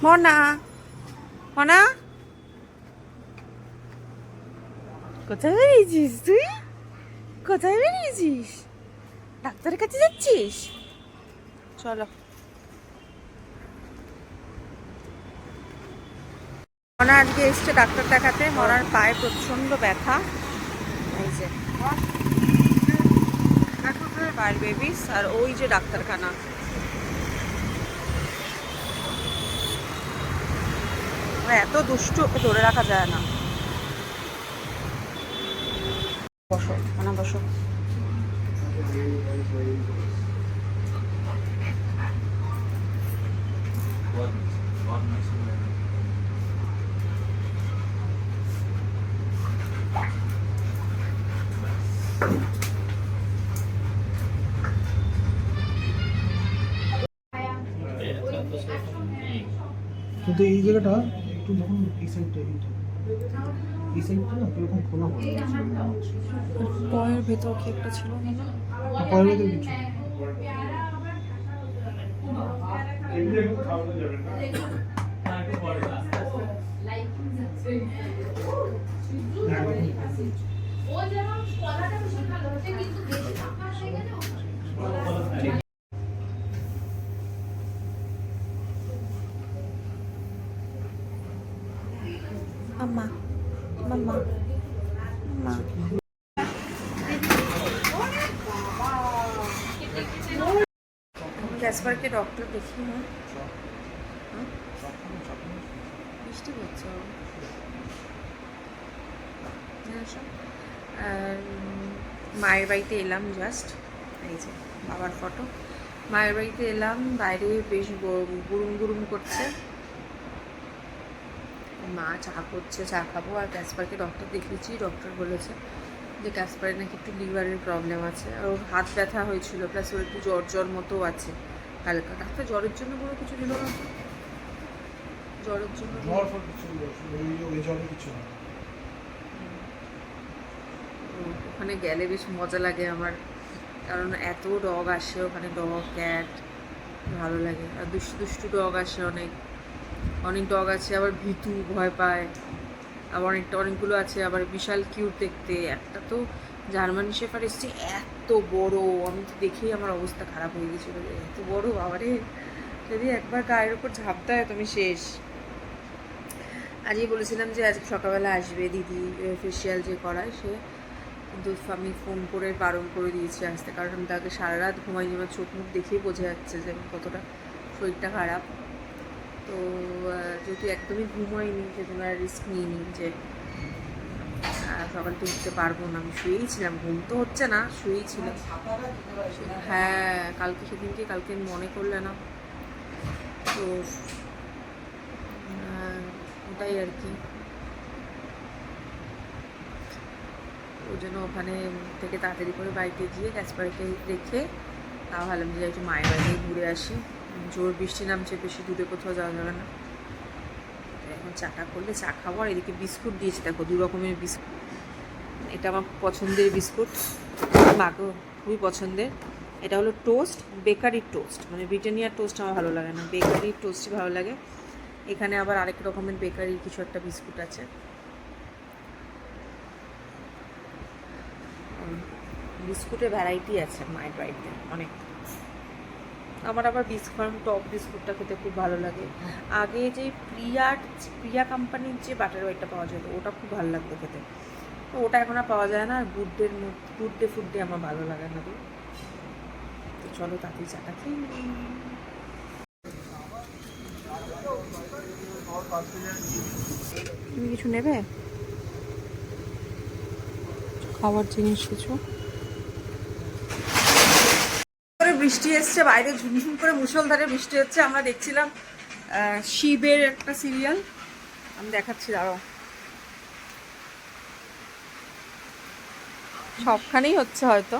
হনা হনা কোথায় বেরিয়েছিস তুই? কোথায় বেরিয়েছিস? ডাক্তারের কাছে যাচ্ছিস? চলো। মনা আজকে এসছে ডাক্তার দেখাতে। মনার পায়ে প্রচন্ড ব্যথা। এই যে পায়ের বেবিস, আর ওই যে ডাক্তারখানা। এত দুষ্টু, ওকে ধরে রাখা যায় না। বসো মনা, বসো। কিন্তু এই জায়গাটা একটু যখন এই সাইডটা না এরকম খোলা হয়ে গেছে। পায়ের ভেতর কি একটা ছিল না? পায়ের ভেতর কিছু মাম্মা মাম্মা মাম্মা। গ্যাসপারকে ডক্টর দেখি না। বৃষ্টি পড়ছে। আর মায়ের বাড়িতে এলাম জাস্ট। এই যে বাবার ফটো। মায়ের বাড়িতে এলাম, বাইরে বেশ গুরুম গুরুম করছে। মা চা করছে, চা খাবো। আর গ্যাসপারকে ডক্টর দেখিয়েছি। ডক্টর বলেছে যে গ্যাসপারের নাকি একটু লিভারের প্রবলেম আছে, আর ওর হাত ব্যথা হয়েছিল, প্লাস ওর একটু জ্বর জ্বর মতো আছে হালকা। ডাক্তার জ্বরের জন্য কোনো কিছু দিল না? জ্বরের জন্য ওখানে গেলে বেশ মজা লাগে আমার, কারণ এত ডগ আসে ওখানে, ডগ ক্যাট ভালো লাগে। আর দুষ্টু দুষ্টু ডগ আসে, অনেক অনেক ডগ আছে। আবার ভীতু, ভয় পায়। আবার অনেকগুলো আছে আবার বিশাল কিউট দেখতে। একটা তো জার্মানি শেফার্ড এসছে, এত বড়, আমি তো দেখেই আমার অবস্থা খারাপ হয়ে গেছিলো। এত বড় বাবারে, যদি একবার গায়ের উপর ঝাঁপ দেয় তুমি শেষ। আজই বলেছিলাম যে আজকে সকালবেলা আসবে দিদি, ফেসিয়াল যে করায় সে, কিন্তু আমি ফোন করে বারণ করে দিয়েছি আসতে, কারণ আমি তাকে সারা রাত ঘুমাইনি। আমার চোখ মুখ দেখেই বোঝা যাচ্ছে যে কতটা শরীরটা খারাপ। তো যেহেতু একদমই ঘুমাইনি, সেজন্য আর রিস্ক নিইনি যে সকাল তো উঠতে পারবো না। আমি শুয়েই ছিলাম, ঘুম তো হচ্ছে না, শুয়েই ছিলাম। হ্যাঁ, কালকে সেদিনকে কালকে মনে করলে না তো, ওটাই আর কি। ওই জন্য ওখানে থেকে তাড়াতাড়ি করে বাড়িতে গিয়ে গ্যাসপারকে রেখে তাও ভাবলাম যে একটু মায়ের বাড়িতে ঘুরে আসি। জোর বৃষ্টি নামছে, বেশি দূরে কোথাও যাওয়া যাবে না। এখন চাটা করলে চা খাবো। আর এদিকে বিস্কুট দিয়েছে, দেখো 2 রকমের বিস্কুট। এটা আমার পছন্দের বিস্কুট, মাকেও খুবই পছন্দের। এটা হলো টোস্ট, বেকারির টোস্ট, মানে ব্রিটানিয়ার টোস্ট আমার ভালো লাগে না, বেকারির টোস্টই ভালো লাগে। এখানে আবার আরেক রকমের বেকারির কিছু একটা বিস্কুট আছে। বিস্কুটের ভ্যারাইটি আছে মায়ের বাড়িতে অনেক। আমার আবার বিস্কুট, টপ বিস্কুটটা খেতে খুব ভালো লাগে। আগে যে প্রিয়া কোম্পানির যে বাটার ওয়েটটা পাওয়া যেত, ওটা খুব ভালো লাগতো খেতে। তো ওটা এখন আর পাওয়া যায় না। আর গুড ডে ফুড আমার ভালো লাগে না। তো চলো তাড়াতাড়ি চাটা খেয়ে নিই। তুমি কিছু নেবে, খাবার জিনিস কিছু? বৃষ্টি এসছে বাইরে, ঝুমঝুম করে মুষলধারে বৃষ্টি হচ্ছে। আমরা দেখছিলাম শিবের একটা সিরিয়াল, আমি দেখাচ্ছি, দাঁড়াও। সবখানেই হচ্ছে হয়তো।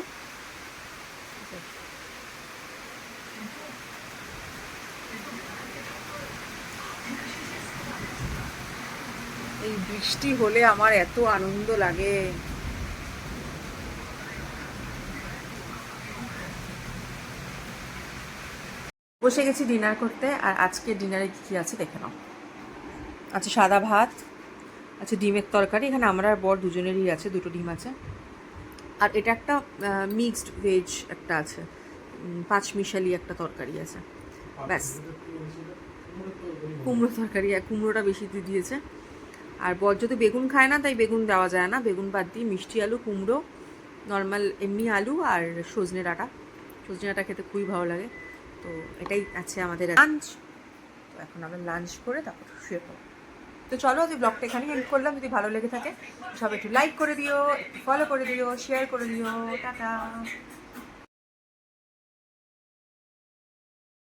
এই বৃষ্টি হলে আমার এত আনন্দ লাগে। বসে গেছি ডিনার করতে। আর আজকে ডিনারে কী আছে দেখে নাও। আচ্ছা সাদা ভাত, আচ্ছা ডিমের তরকারি, এখানে আমরা আর বর দুজনেরই আছে, দুটো ডিম আছে। আর এটা একটা মিক্সড ভেজ একটা আছে, পাঁচমিশালি একটা তরকারি আছে, ব্যাস। কুমড়ো তরকারি, কুমড়োটা বেশি দিয়ে দিয়েছে। আর বর যদি বেগুন খায় না, তাই বেগুন দেওয়া যায় না, বেগুন বাদ দিয়ে মিষ্টি আলু, কুমড়ো, নর্মাল এমনি আলু আর সজনে ডাঁটা। সজনে ডাঁটা খেতে খুবই ভালো লাগে। তো এটাই আছে আমাদের লাঞ্চ। তো এখন আমরা লাঞ্চ করে তারপর শুয়ে পড়ব। তো চলো, আজ ব্লগটা এখানেই এন্ড করলাম। যদি ভালো লেগে থাকে সব একটু লাইক করে দিও, একটু ফলো করে দিও, শেয়ার করে দিও। টাটা।